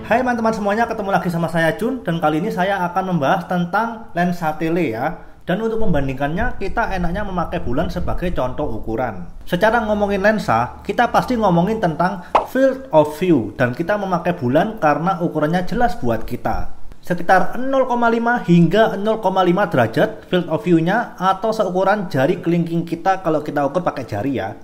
Hai teman-teman semuanya, ketemu lagi sama saya Jun. Dan kali ini saya akan membahas tentang lensa tele ya. Dan untuk membandingkannya, kita enaknya memakai bulan sebagai contoh ukuran. Secara ngomongin lensa, kita pasti ngomongin tentang field of view. Dan kita memakai bulan karena ukurannya jelas buat kita. Sekitar 0,5 hingga 0,5 derajat field of view-nya, atau seukuran jari kelingking kita kalau kita ukur pakai jari ya.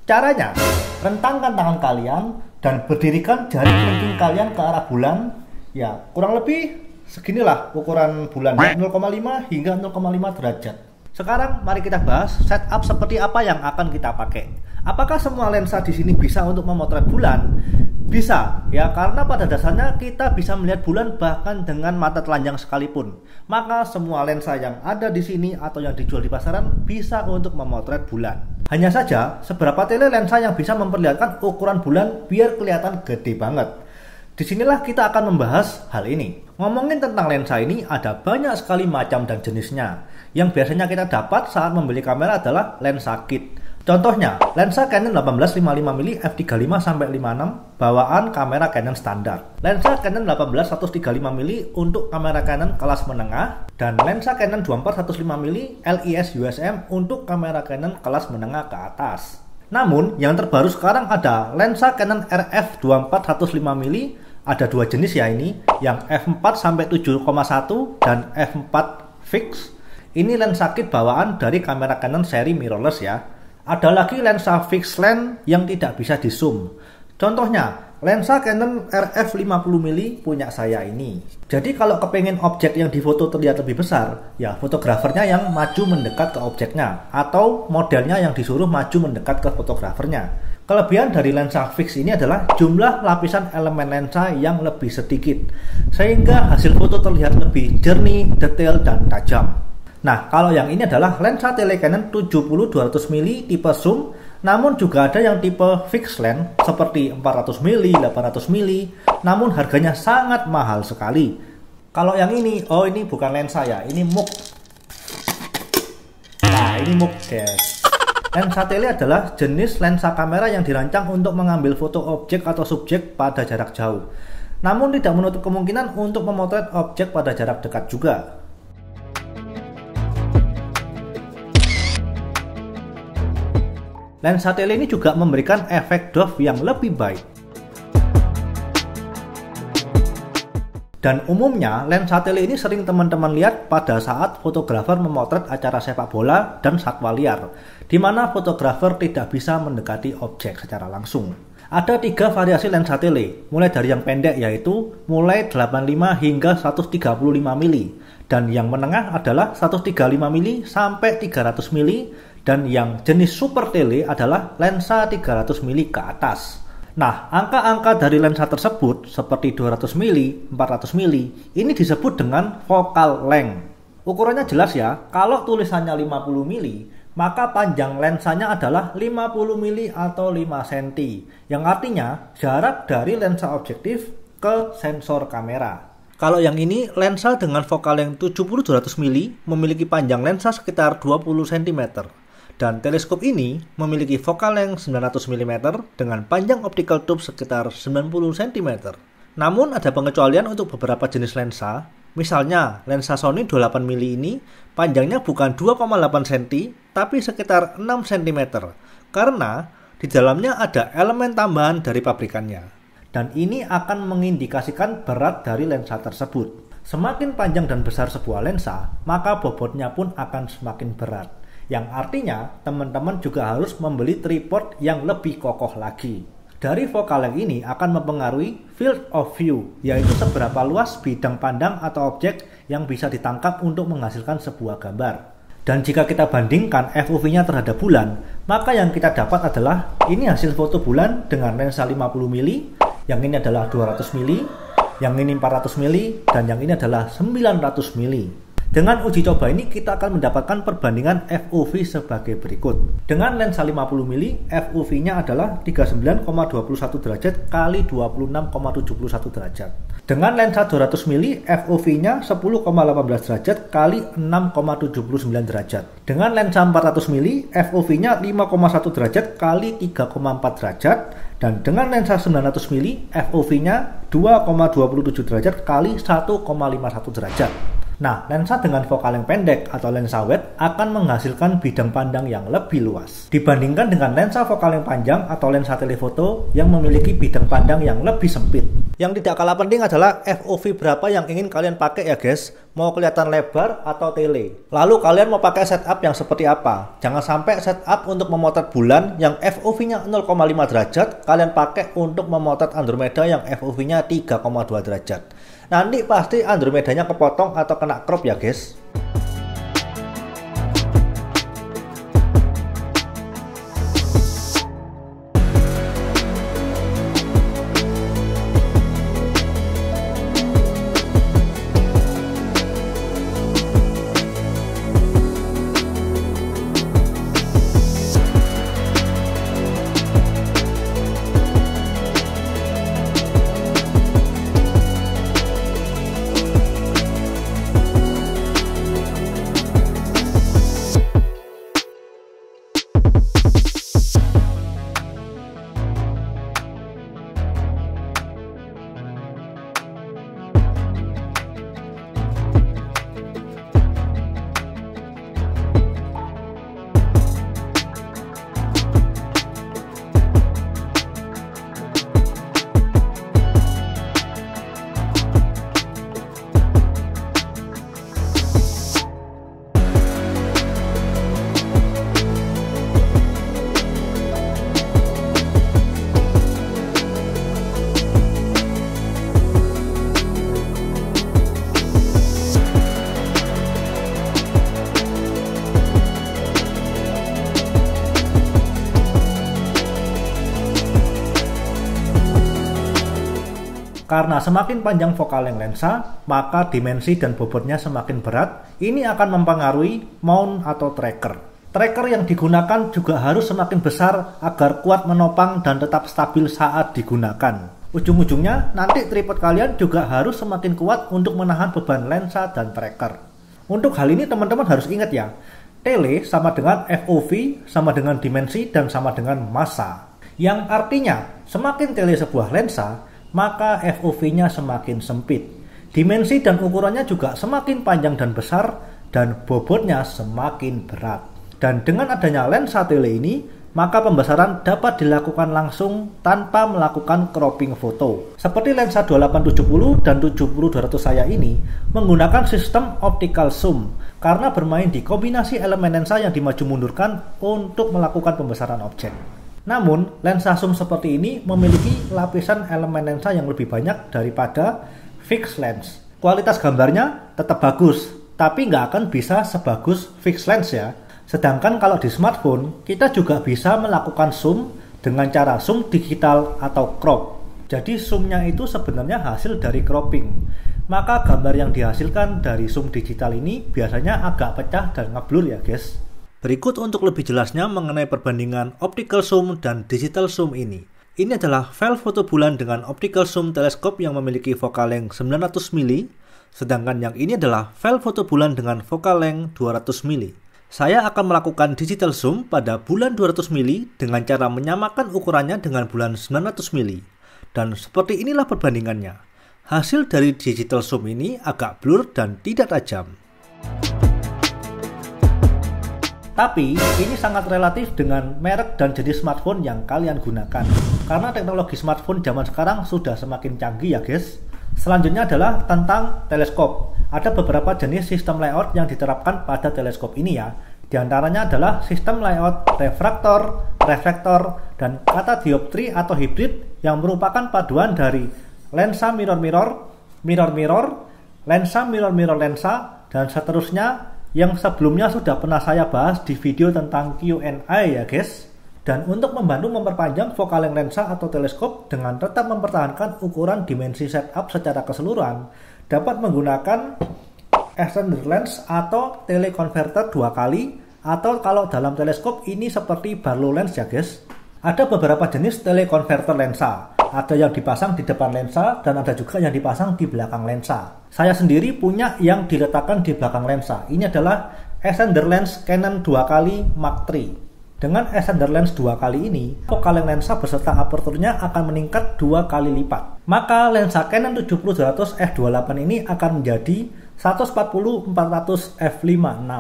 Caranya, rentangkan tangan kalian dan berdirikan jari kelingking kalian ke arah bulan. Ya, kurang lebih seginilah ukuran bulannya, 0,5 hingga 0,5 derajat. Sekarang mari kita bahas setup seperti apa yang akan kita pakai. Apakah semua lensa di sini bisa untuk memotret bulan? Bisa, ya, karena pada dasarnya kita bisa melihat bulan bahkan dengan mata telanjang sekalipun. Maka semua lensa yang ada di sini atau yang dijual di pasaran bisa untuk memotret bulan. Hanya saja, seberapa tele lensa yang bisa memperlihatkan ukuran bulan biar kelihatan gede banget. Disinilah kita akan membahas hal ini. Ngomongin tentang lensa ini, ada banyak sekali macam dan jenisnya. Yang biasanya kita dapat saat membeli kamera adalah lensa kit. Contohnya, lensa Canon 18-55mm f3.5-56 bawaan kamera Canon standar. Lensa Canon 18-135mm untuk kamera Canon kelas menengah. Dan lensa Canon 24-105mm LIS USM untuk kamera Canon kelas menengah ke atas. Namun, yang terbaru sekarang ada lensa Canon RF 24-105mm. Ada dua jenis ya ini, yang f4-7,1 dan f4 fix. Ini lensa kit bawaan dari kamera Canon seri mirrorless ya. Ada lagi lensa fixed lens yang tidak bisa di zoom. Contohnya, lensa Canon RF 50mm punya saya ini. Jadi kalau kepengen objek yang difoto terlihat lebih besar, ya fotografernya yang maju mendekat ke objeknya, atau modelnya yang disuruh maju mendekat ke fotografernya. Kelebihan dari lensa fix ini adalah jumlah lapisan elemen lensa yang lebih sedikit, sehingga hasil foto terlihat lebih jernih, detail, dan tajam. Nah, kalau yang ini adalah lensa tele Canon 70-200mm tipe zoom, namun juga ada yang tipe fixed lens seperti 400mm, 800mm, namun harganya sangat mahal sekali. Kalau yang ini, ini bukan lensa ya, ini muk. Nah, ini muk guys. Lensa tele adalah jenis lensa kamera yang dirancang untuk mengambil foto objek atau subjek pada jarak jauh. Namun tidak menutup kemungkinan untuk memotret objek pada jarak dekat juga. Lensa tele ini juga memberikan efek dwarf yang lebih baik. Dan umumnya lensa tele ini sering teman-teman lihat pada saat fotografer memotret acara sepak bola dan satwa liar, di mana fotografer tidak bisa mendekati objek secara langsung. Ada 3 variasi lensa tele, mulai dari yang pendek yaitu mulai 85 hingga 135mm, dan yang menengah adalah 135mm sampai 300mm, dan yang jenis super tele adalah lensa 300mm ke atas. Nah, angka-angka dari lensa tersebut seperti 200mm, 400mm ini disebut dengan focal length. Ukurannya jelas ya, kalau tulisannya 50mm, maka panjang lensanya adalah 50mm atau 5 cm, yang artinya jarak dari lensa objektif ke sensor kamera. Kalau yang ini, lensa dengan focal length 70-200mm memiliki panjang lensa sekitar 20 cm. Dan teleskop ini memiliki focal length 900mm dengan panjang optical tube sekitar 90 cm. Namun ada pengecualian untuk beberapa jenis lensa. Misalnya lensa Sony 28mm ini panjangnya bukan 2,8 cm tapi sekitar 6 cm. Karena di dalamnya ada elemen tambahan dari pabrikannya. Dan ini akan mengindikasikan berat dari lensa tersebut. Semakin panjang dan besar sebuah lensa, maka bobotnya pun akan semakin berat. Yang artinya teman-teman juga harus membeli tripod yang lebih kokoh lagi. Dari focal length ini akan mempengaruhi field of view, yaitu seberapa luas bidang pandang atau objek yang bisa ditangkap untuk menghasilkan sebuah gambar. Dan jika kita bandingkan FOV-nya terhadap bulan, maka yang kita dapat adalah ini hasil foto bulan dengan lensa 50mm, yang ini adalah 200mm, yang ini 400mm, dan yang ini adalah 900mm. Dengan uji coba ini kita akan mendapatkan perbandingan FOV sebagai berikut. Dengan lensa 50mm, FOV-nya adalah 39,21 derajat kali 26,71 derajat. Dengan lensa 200 mili, FOV-nya 10,18 derajat kali 6,79 derajat. Dengan lensa 400 mili, FOV-nya 5,1 derajat kali 3,4 derajat. Dan dengan lensa 900 mili, FOV-nya 2,27 derajat kali 1,51 derajat. Nah, lensa dengan vokal yang pendek atau lensa wide akan menghasilkan bidang pandang yang lebih luas dibandingkan dengan lensa vokal yang panjang atau lensa telefoto yang memiliki bidang pandang yang lebih sempit. Yang tidak kalah penting adalah FOV berapa yang ingin kalian pakai ya guys. Mau kelihatan lebar atau tele. Lalu kalian mau pakai setup yang seperti apa? Jangan sampai setup untuk memotret bulan yang FOV-nya 0,5 derajat kalian pakai untuk memotret Andromeda yang FOV-nya 3,2 derajat. Nanti pasti Andromedanya kepotong atau kena crop ya guys. Karena semakin panjang vokal yang lensa, maka dimensi dan bobotnya semakin berat. Ini akan mempengaruhi mount atau tracker. Tracker yang digunakan juga harus semakin besar agar kuat menopang dan tetap stabil saat digunakan. Ujung-ujungnya, nanti tripod kalian juga harus semakin kuat untuk menahan beban lensa dan tracker. Untuk hal ini teman-teman harus ingat ya, tele sama dengan FOV, sama dengan dimensi, dan sama dengan massa. Yang artinya, semakin tele sebuah lensa, maka FOV-nya semakin sempit. Dimensi dan ukurannya juga semakin panjang dan besar, dan bobotnya semakin berat. Dan dengan adanya lensa tele ini, maka pembesaran dapat dilakukan langsung tanpa melakukan cropping foto. Seperti lensa 2870 dan 70-200 saya ini menggunakan sistem optical zoom karena bermain di kombinasi elemen lensa yang dimaju mundurkan untuk melakukan pembesaran objek. Namun, lensa zoom seperti ini memiliki lapisan elemen lensa yang lebih banyak daripada fixed lens. Kualitas gambarnya tetap bagus, tapi nggak akan bisa sebagus fixed lens ya. Sedangkan kalau di smartphone, kita juga bisa melakukan zoom dengan cara zoom digital atau crop. Jadi zoomnya itu sebenarnya hasil dari cropping. Maka gambar yang dihasilkan dari zoom digital ini biasanya agak pecah dan ngeblur ya guys. Berikut untuk lebih jelasnya mengenai perbandingan optical zoom dan digital zoom ini. Ini adalah file foto bulan dengan optical zoom teleskop yang memiliki focal length 900 mili, sedangkan yang ini adalah file foto bulan dengan focal length 200 mili. Saya akan melakukan digital zoom pada bulan 200 mili dengan cara menyamakan ukurannya dengan bulan 900 mili. Dan seperti inilah perbandingannya. Hasil dari digital zoom ini agak blur dan tidak tajam. Tapi, ini sangat relatif dengan merek dan jenis smartphone yang kalian gunakan. Karena teknologi smartphone zaman sekarang sudah semakin canggih ya guys. Selanjutnya adalah tentang teleskop. Ada beberapa jenis sistem layout yang diterapkan pada teleskop ini ya. Di antaranya adalah sistem layout refraktor, reflektor, dan kata dioptri atau hibrid yang merupakan paduan dari lensa mirror-mirror, mirror-mirror, lensa mirror-mirror lensa, dan seterusnya yang sebelumnya sudah pernah saya bahas di video tentang Q&A ya guys. Dan untuk membantu memperpanjang vokal lensa atau teleskop dengan tetap mempertahankan ukuran dimensi setup secara keseluruhan, dapat menggunakan extender lens atau teleconverter 2 kali, atau kalau dalam teleskop ini seperti Barlow lens ya guys. Ada beberapa jenis teleconverter lensa. Ada yang dipasang di depan lensa dan ada juga yang dipasang di belakang lensa. Saya sendiri punya yang diletakkan di belakang lensa. Ini adalah extender lens Canon 2x Mark III. Dengan extender lens 2 kali ini, focal length lensa beserta aperturnya akan meningkat 2 kali lipat. Maka lensa Canon 70-200 f2.8 ini akan menjadi 140-400 f5.6.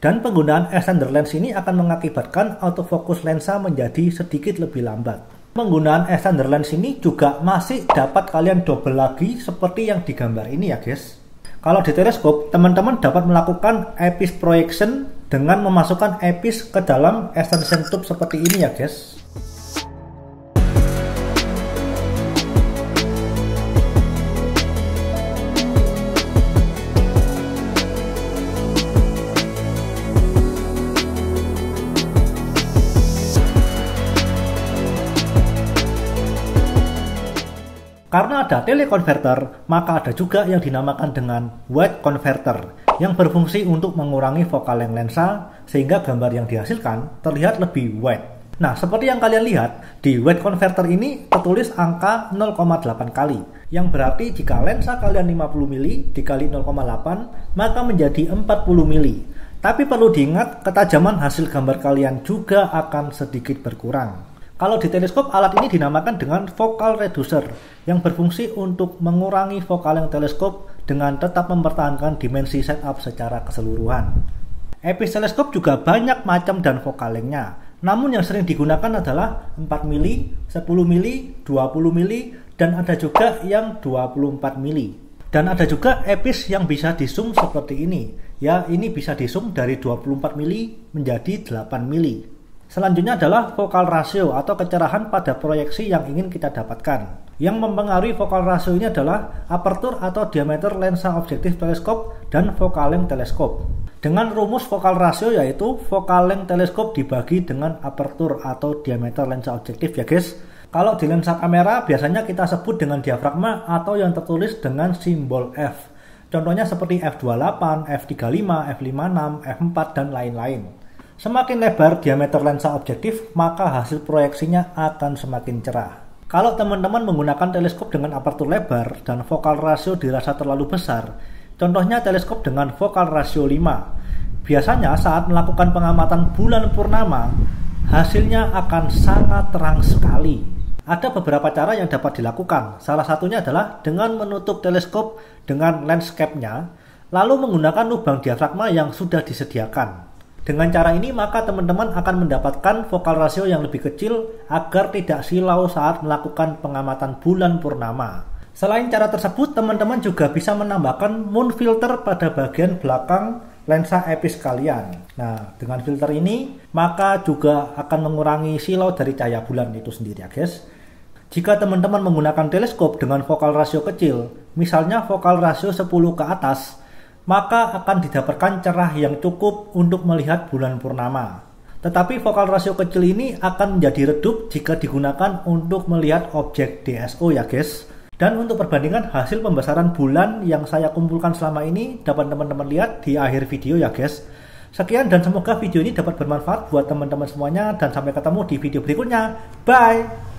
Dan penggunaan extender lens ini akan mengakibatkan autofocus lensa menjadi sedikit lebih lambat. Penggunaan extender lens ini juga masih dapat kalian double lagi seperti yang digambar ini ya guys. Kalau di teleskop, teman-teman dapat melakukan eyepiece projection dengan memasukkan eyepiece ke dalam extension tube seperti ini ya guys. Karena ada teleconverter, maka ada juga yang dinamakan dengan white converter yang berfungsi untuk mengurangi focal length lensa sehingga gambar yang dihasilkan terlihat lebih white. Nah, seperti yang kalian lihat, di white converter ini tertulis angka 0,8 kali, yang berarti jika lensa kalian 50 mili dikali 0,8 maka menjadi 40 mili. Tapi perlu diingat, ketajaman hasil gambar kalian juga akan sedikit berkurang. Kalau di teleskop, alat ini dinamakan dengan focal reducer yang berfungsi untuk mengurangi focal length teleskop dengan tetap mempertahankan dimensi setup secara keseluruhan. Eyepiece teleskop juga banyak macam dan focal length-nya. Namun yang sering digunakan adalah 4 mili, 10 mili, 20 mili, dan ada juga yang 24 mili. Dan ada juga eyepiece yang bisa di zoom seperti ini. Ya, ini bisa di zoom dari 24 mili menjadi 8 mili. Selanjutnya adalah focal ratio atau kecerahan pada proyeksi yang ingin kita dapatkan. Yang mempengaruhi focal ratio ini adalah apertur atau diameter lensa objektif teleskop dan focal length teleskop. Dengan rumus focal ratio yaitu focal length teleskop dibagi dengan apertur atau diameter lensa objektif ya guys. Kalau di lensa kamera biasanya kita sebut dengan diafragma atau yang tertulis dengan simbol F. Contohnya seperti f2.8, f3.5, f5.6, f4 dan lain-lain. Semakin lebar diameter lensa objektif, maka hasil proyeksinya akan semakin cerah. Kalau teman-teman menggunakan teleskop dengan apertur lebar dan focal ratio dirasa terlalu besar, contohnya teleskop dengan focal ratio 5, biasanya saat melakukan pengamatan bulan purnama, hasilnya akan sangat terang sekali. Ada beberapa cara yang dapat dilakukan, salah satunya adalah dengan menutup teleskop dengan lens cap-nya, lalu menggunakan lubang diafragma yang sudah disediakan. Dengan cara ini maka teman-teman akan mendapatkan focal ratio yang lebih kecil agar tidak silau saat melakukan pengamatan bulan purnama. Selain cara tersebut, teman-teman juga bisa menambahkan moon filter pada bagian belakang lensa eyepiece kalian. Nah, dengan filter ini maka juga akan mengurangi silau dari cahaya bulan itu sendiri ya guys. Jika teman-teman menggunakan teleskop dengan focal ratio kecil, misalnya focal ratio 10 ke atas, maka akan didapatkan cerah yang cukup untuk melihat bulan purnama. Tetapi focal ratio kecil ini akan menjadi redup jika digunakan untuk melihat objek DSO ya guys. Dan untuk perbandingan hasil pembesaran bulan yang saya kumpulkan selama ini dapat teman-teman lihat di akhir video ya guys. Sekian dan semoga video ini dapat bermanfaat buat teman-teman semuanya dan sampai ketemu di video berikutnya. Bye!